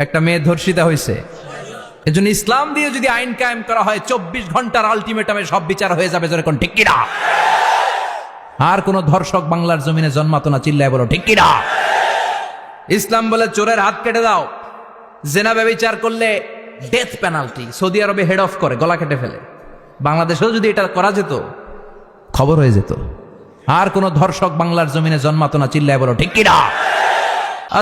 একটা মেয়ে ধর্ষিতা হয়েছে, এজন্য ইসলাম দিয়ে যদি আইন কায়েম করা হয় 24 ঘন্টার আলটিমেটামে সব বিচার হয়ে যাবে, যেরকম ঠিক কিনা? আর কোন ধর্ষক বাংলার জমিনে জন্মাতো না, চিল্লায় বলো ঠিক কিনা? ইসলাম বলে চোরের হাত কেটে দাও, জেনা ব্যভিচার করলে ডেথ পেনাল্টি। সৌদি আরবে হেড অফ করে, গলা কেটে ফেলে। বাংলাদেশেও যদি এটা করা যেত, খবর হয়ে যেত। আর কোন ধর্ষক বাংলার জমিনে জন্মাতো না, চিল্লায় বলো ঠিক কিনা?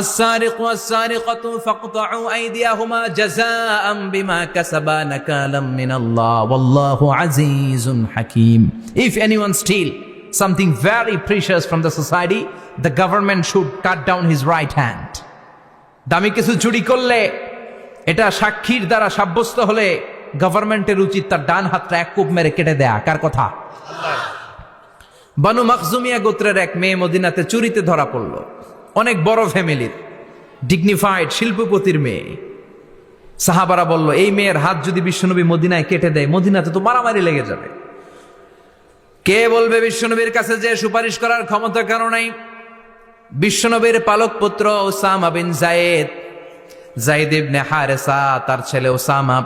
السارق والسارقة فاقطعوا أيديهما جزاء بما كسبا نكالا من الله والله عزيز حكيم. If anyone steal something very precious from the society, the government should cut down his right hand. দামি কিছু চুরি করলে, এটা সাক্ষীর দ্বারা সাব্যস্ত হলে গভর্নমেন্টের উচিত তার ডান হাতটা এক কোপ মেরে কেটে দেয়া। কার কথা? বানু মাখজুমিয়া গোত্রের এক মেয়ে মদিনাতে চুরিতে ধরা পড়ল। অনেক বড় ফ্যামিলির, ডিগনিফাইড শিল্পপতির মেয়ে। সাহাবারা বলল, এই মেয়ের হাত যদি বিশ্বনবী মদিনায় কেটে দেয়, মদিনাতে তো মারামারি লেগে যাবে। কে বলবে বিশ্বনবীর কাছে যে সুপারিশ করার ক্ষমতা কারো নাই? বিশ্বনবীর পালক পুত্র ওসামা বিন যায়েদ, যায়েদ ইবনে হারেসা, তার ছেলে ওসামা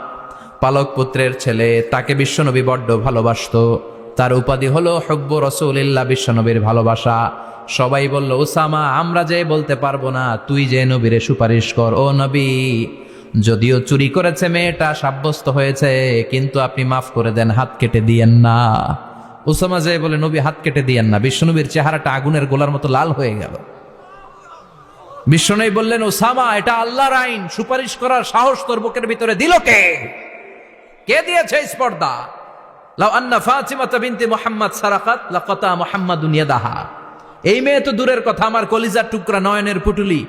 পালক পুত্রের ছেলে, তাকে বিশ্বনবী বড্ড ভালোবাসতো। তার উপাধি হলো হুব্বু রাসূলিল্লাহ, বিশ্বনবীর ভালোবাসা। সবাই বলল, ওসামা, আমরা যে বলতে পারবো না, তুই যে নবীরে সুপারিশ কর। ও নবী, যদিও চুরি করেছে মেয়েটা, সাব্যস্ত হয়েছে, কিন্তু আপনি মাফ করে দেন, হাত কেটে দিয়েন না। ওসামা যে বলে, নবী হাত কেটে দিয়েন না। বিশ্বনবীর চেহারাটা আগুনের গোলার মতো লাল হয়ে গেল। বিশ্বনবী বললেন, ওসামা, এটা আল্লাহর আইন, সুপারিশ করার সাহস তোর বুকের ভিতরে দিল কে? কে দিয়েছে স্পর্ধা? লাউ আন্না ফাতিমাতা বিনতে মুহাম্মদ সারাকাত লাকাতা মুহাম্মাদুন ইয়াদাহা। এই মেয়ে তো দূরের কথা, আমার কলিজার টুকরা, নয়নের পুটুলি,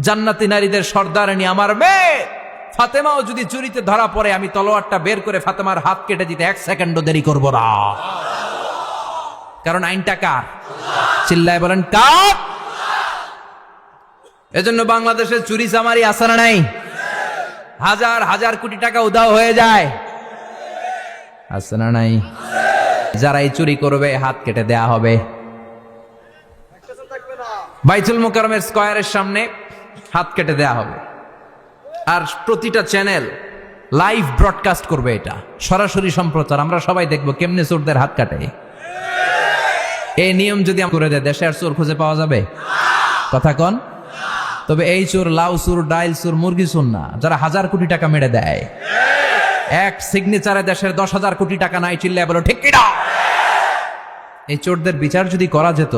জান্নাতি নারীদের সর্দারণী আমার মেয়ে ফাতেমাও যদি চুরিতে ধরা পড়ে, আমি তলোয়ারটা বের করে ফাতেমার হাত কেটে দিতে 1 সেকেন্ডও দেরি করব না। কারণ আইনটা কার? চিল্লায় বলেন কার? এজন্য বাংলাদেশে চুরি চামারি আছে না নাই? হাজার হাজার কোটি টাকা উধাও হয়ে যায়, আছে না নাই? যারা এই চুরি করবে, হাত কেটে দেয়া হবে। বাইতুল মুকাররমের স্কয়ারের সামনে হাত কেটে দেয়া হবে। আর প্রতিটা চ্যানেল লাইভ ব্রডকাস্ট করবে, এটা সরাসরি সম্প্রচার। আমরা সবাই দেখবো কেমনে চোরদের হাত কাটে। এই নিয়ম যদি করে দেয়, দেশে আর চোর খুঁজে পাওয়া যাবে? কথা কন। তবে এই চোর লাউ চোর, ডাইল চোর, মুরগি চোর না, যারা হাজার কোটি টাকা মেরে দেয়। এক সিগনেচারে দেশের 10,000 কোটি টাকা নাই, চিল্লায় বলো ঠিক কিনা? এই চোরদের বিচার যদি করা যেত,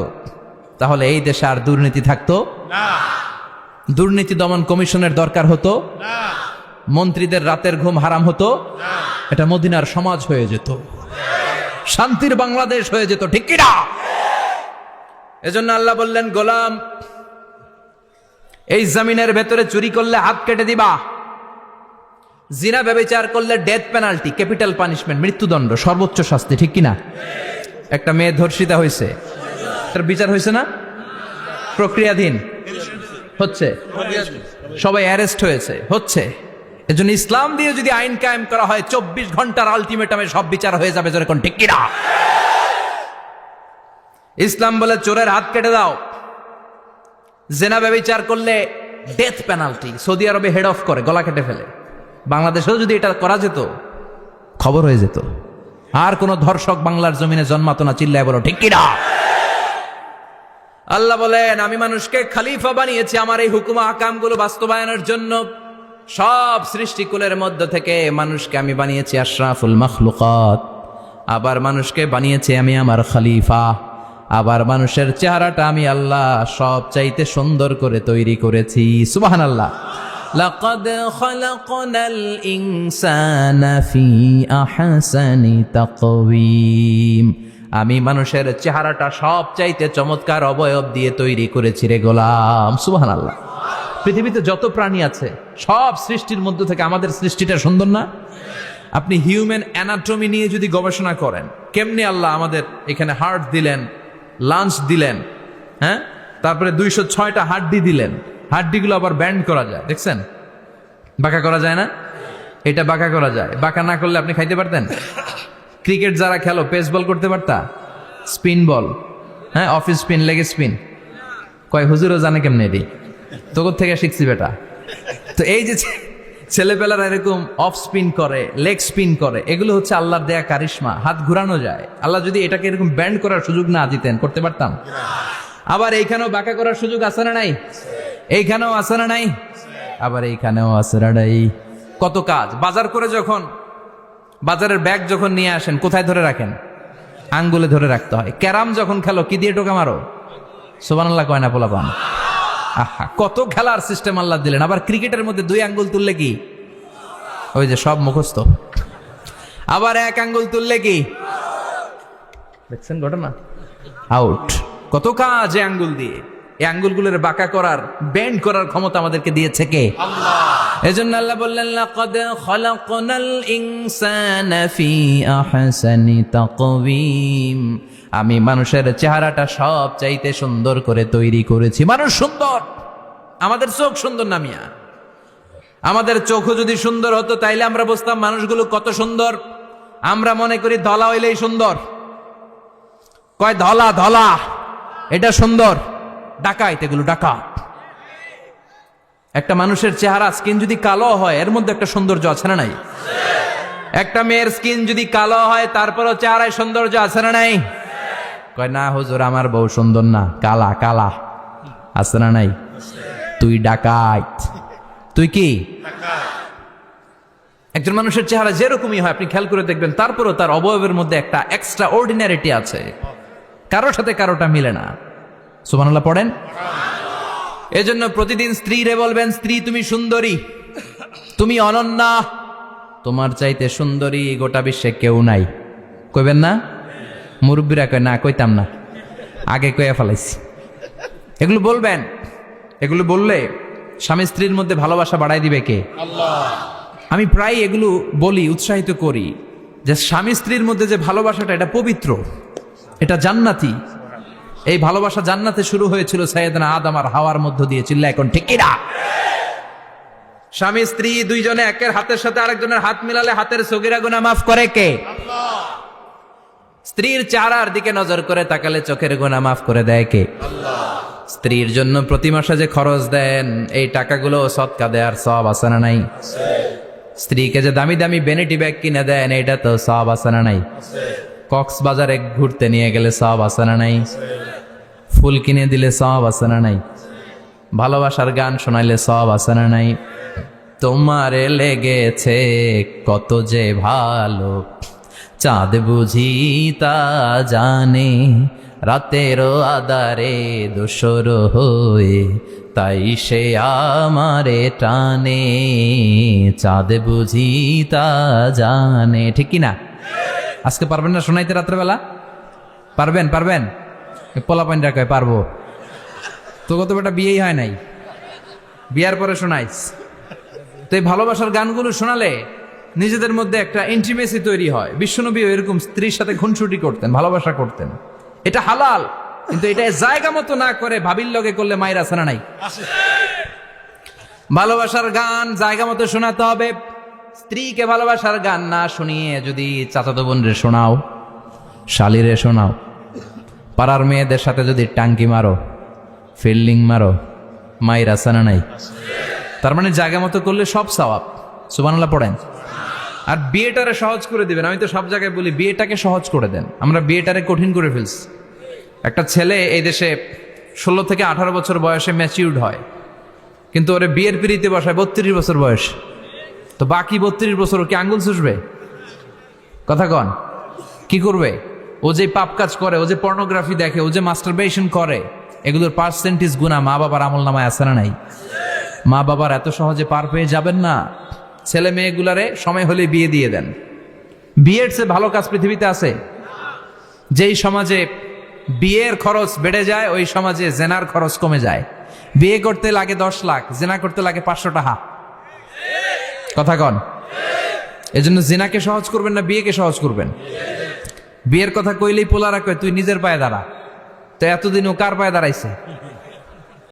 তাহলে এই দেশে আর দুর্নীতি থাকতো না। দুর্নীতি দমন কমিশনের দরকার হতো না। মন্ত্রীদের রাতের ঘুম হারাম হতো না। এটা মদিনার সমাজ হয়ে যেত, শান্তির বাংলাদেশ হয়ে যেত, ঠিক কিনা? এজন্য আল্লাহ বললেন, গোলাম, এই জমিনের ভেতরে চুরি করলে হাত কেটে দিবা, জিনা ব্যভিচার করলে ডেথ পেনাল্টি, ক্যাপিটাল পানিশমেন্ট, মৃত্যুদণ্ড, সর্বোচ্চ শাস্তি, ঠিক কিনা? একটা মেয়ে ধর্ষিতা হয়েছে, তার বিচার হয়েছে না? প্রক্রিয়াধীন হচ্ছে, সবাই অ্যারেস্ট হয়েছে, হচ্ছে। এজন্য ইসলাম দিয়ে যদি আইন কায়েম করা হয়, 24 ঘন্টার আলটিমেটামে সব বিচার হয়ে যাবে, যেরকম ঠিক কিনা? ইসলাম বলে চোরের হাত কেটে দাও, জেনা ব্যভিচার করলে ডেথ পেনাল্টি। সৌদি আরবে হেড অফ করে, গলা কেটে ফেলে। বাংলাদেশেও যদি এটা করা যেত, খবর হয়ে যেত। আর কোন ধর্ষক বাংলার জমিনে জন্মাতো না, চিল্লায় বলো ঠিক কিনা? আল্লাহ বলেন, আমি মানুষকে খলিফা বানিয়েছি আমার এই হুকুম আহকামগুলো বাস্তবায়নের জন্য। সব সৃষ্টিকুলের মধ্য থেকে মানুষকে আমি বানিয়েছি আশরাফুল মাখলুকাত। আবার মানুষকে বানিয়েছি আমি আমার খলিফা। আবার মানুষের চেহারাটা আমি আল্লাহ সব চাইতে সুন্দর করে তৈরি করেছি। সুবহানাল্লাহ। লাকাদ খালাকনাল ইনসানা ফি আহসানি তাকওয়িম। আমি মানুষের চেহারাটা সব চাইতে চমৎকার অবয়ব দিয়ে তৈরি করেছি রে গোলাম। সুবহানাল্লাহ। পৃথিবীতে যত প্রাণী আছে, সব সৃষ্টির মধ্য থেকে আমাদের সৃষ্টিটা সুন্দর না? আপনি হিউম্যান অ্যানাটমি নিয়ে যদি গবেষণা করেন, কেমনে আল্লাহ আমাদের এখানে হার্ট দিলেন, লাঞ্চ দিলেন, হ্যাঁ, তারপরে 206টা হাড্ডি দিলেন। হাড্ডিগুলো আবার ব্যান্ড করা যায়, দেখছেন? বাঁকা করা যায় না? এটা বাঁকা করা যায়। বাঁকা না করলে আপনি খাইতে পারতেন? ক্রিকেট যারা খেলো, পেস বল করতে পারতা? স্পিন বল, হ্যাঁ, অফিস স্পিন, লেগ স্পিন, কয় হুজুরও জানে কেমনে? এটি তোর থেকে শিখছি বেটা। তো এই যে ছেলেপেলারা এরকম অফ স্পিন করে, লেগ স্পিন করে, এগুলো হচ্ছে আল্লাহর দেয়া কারিশমা। হাত ঘুরানো যায়। আল্লাহ যদি এটাকে এরকম ব্যান্ড করার সুযোগ না দিতেন, করতে পারতাম? আবার এইখানেও বাঁকা করার সুযোগ আছে না নাই? এইখানেও আছে না নাই? আবার এইখানেও আছে না নাই? কত কাজ। বাজার করে যখন বাজারের ব্যাগ যখন নিয়ে আসেন, কোথায় ধরে রাখেন? আঙ্গুলে ধরে রাখতে হয়। ক্যারাম যখন খেলো, কি দিয়ে টোকা মারো? সুবহানাল্লাহ কয় না পোলাপান? আহা, কত খেলার সিস্টেম আল্লাহ দিলেন। আবার ক্রিকেটের মধ্যে 2 আঙ্গুল তুললে কি? ওই যে সব মুখস্থ। আবার 1 আঙ্গুল তুললে কি? দেখছেন ঘটনা? আউট। কত কাজ এই আঙ্গুল দিয়ে। এই আঙ্গুলগুলোর বাঁকা করার, বেন্ড করার ক্ষমতা আমাদেরকে দিয়েছে কে? আল্লাহ। এজন্য আল্লাহ বললেন, লাকাদ খালাকনাল ইনসানা ফি আহসানি তাকওয়িম। আমি মানুষের চেহারাটা সব চাইতে সুন্দর করে তৈরি করেছি। মানুষ সুন্দর, আমাদের চোখ সুন্দর না মিয়া? আমাদের চোখও যদি সুন্দর হতো তাইলে আমরা বুঝতাম মানুষগুলো কত সুন্দর। আমরা মনে করি ধলা হইলেই সুন্দর। কয় ধলা ধলা, এটা সুন্দর। ডাকাইত, এগুলো ডাকাত। একটা মানুষের চেহারা স্কিন যদি কালো হয়, এর মধ্যে একটা সৌন্দর্য আছে না নাই? একটা মেয়ের স্কিন যদি কালো হয়, তারপরও চেহারায় সৌন্দর্য আছে না নাই? কয় না হুজুর, আমার বউ সুন্দর না, কালা কালা। আছে না নাই? তুই ডাকাইত। তুই কি? একজন মানুষের চেহারা যেরকমই হয় আপনি খেয়াল করে দেখবেন, তারপরও তার অবয়বের মধ্যে একটা এক্সট্রা অর্ডিনারিটি আছে। কারোর সাথে কারোটা মিলে না। সুবহানাল্লাহ পড়েন। এজন্য প্রতিদিন স্ত্রীরে বলবেন, স্ত্রী তুমি সুন্দরী, তুমি অনন্যা, তোমার চাইতে সুন্দরী গোটা বিশ্বে কেউ নাই। কইবেন না? মুরব্বীরা কয় না, কইতাম না, আগে কইয়া ফেলাইছি। এগুলো বলবেন। এগুলো বললে স্বামী স্ত্রীর মধ্যে ভালোবাসা বাড়াই দিবে কে? আল্লাহ। আমি প্রায় এগুলো বলি, উৎসাহিত করি যে স্বামী স্ত্রীর মধ্যে যে ভালোবাসাটা, এটা পবিত্র, এটা জান্নাতি। এই ভালোবাসা জান্নাতে শুরু হয়েছিল সাইয়েদনা আদম আর হাওয়ার মধ্য দিয়ে। চিল্লা এখন ঠিক কিনা? স্বামী স্ত্রী দুইজনে একের হাতের সাথে আরেকজনের হাত মিলালে হাতের সগীরা গুনাহ মাফ করে কে? আল্লাহ। স্ত্রীর চেহারার দিকে নজর করে তাকালে চোখের গুনাহ মাফ করে দেয় কে? আল্লাহ। স্ত্রীর জন্য প্রতি মাসে যে খরচ দেন, এই টাকাগুলো সদকা দেওয়ার সওয়াব আছে না নাই? স্ত্রীকে যে দামি দামি ভ্যানিটি ব্যাগ কিনে দেন, এটা তো সওয়াব আছে না নাই? কক্সবাজারে ঘুরতে নিয়ে গেলে সওয়াব আছে না নাই? ফুল কিনে দিলে সওয়াব আছে না নাই? ভালোবাসার গান শোনাইলে সওয়াব আছে না নাই? তোমারে লেগেছে কত যে ভালো, চাঁদ বুঝি তা জানে, রাতেরও আধারে দোসর হয়ে, তাই সে আমারে টানে, চাঁদ বুঝি তা জানে। ঠিক কিনা? আজকে পারবেন না শোনাইতে রাত্রেবেলা? পারবেন? পারবেন? পোলাপাইনরা কয় পারবো। তো কত বেটা বিয়েই হয় নাই, বিয়ার পরে শোনাইস। তো এই ভালোবাসার গানগুলো শোনালে নিজেদের মধ্যে একটা ইন্টিমেসি তৈরি হয়। বিশ্বনবীও এরকম স্ত্রীর সাথে খুনসুটি করতেন, ভালোবাসা করতেন। এটা হালাল, কিন্তু এটা জায়গা মতো না করে ভাবির লগে করলে মায়ের আছে না নাই? ভালোবাসার গান জায়গা মতো শোনাতে হবে। স্ত্রীকে ভালোবাসার গান না শুনিয়ে যদি চাচাতো বোনরে শোনাও, শালিরে শোনাও, পাড়ার মেয়েদের সাথে যদি টাঙ্কি মারো, ফিল্ডিং মারো, মায়ের আছে না নাই? তার মানে জায়গা মতো করলে সব সওয়াব। সুবহানাল্লাহ পড়েন। আর বিয়েটারে সহজ করে দিবেন। আমি তো সব জায়গায় বলি বিয়েটাকে সহজ করে দেন। আমরা বিয়েটারে কঠিন করে ফেলছি। একটা ছেলে এই দেশে 16 থেকে 18 বছর বয়সে ম্যাচিউরড হয়, কিন্তু ওরে বিয়ের পিড়িতে বসায় 32 বছর বয়স। তো বাকি 32 বছর কি আঙ্গুল চুষবে? কথা কন, কি করবে? ও যে পাপ কাজ করে, ও যে পর্নোগ্রাফি দেখে, ও যে মাস্টারবেশন করে, এগুলোর পার্সেন্টেজ গুনাহ মা বাবার আমল নামায় আছে না নাই? মা বাবার এত সহজে পার পেয়ে যাবেন না। ছেলে মেয়েগুলারে সময় হলে বিয়ে দিয়ে দেন। বিয়ের চেয়ে ভালো কাজ পৃথিবীতে আছে? যেই সমাজে বিয়ের খরচ বেড়ে যায়, ওই সমাজে জেনার খরচ কমে যায়। বিয়ে করতে লাগে 10 লাখ, জেনা করতে লাগে 500 টাকা। কথা কন। এজন্য জিনাকে সহজ করবেন না বিয়েকে সহজ করবেন? বিয়ের কথা কইলেই পোলারা কয় তুই নিজের পায়ে দাঁড়া। তো এতদিন ও কার পায়ে দাঁড়াইছে?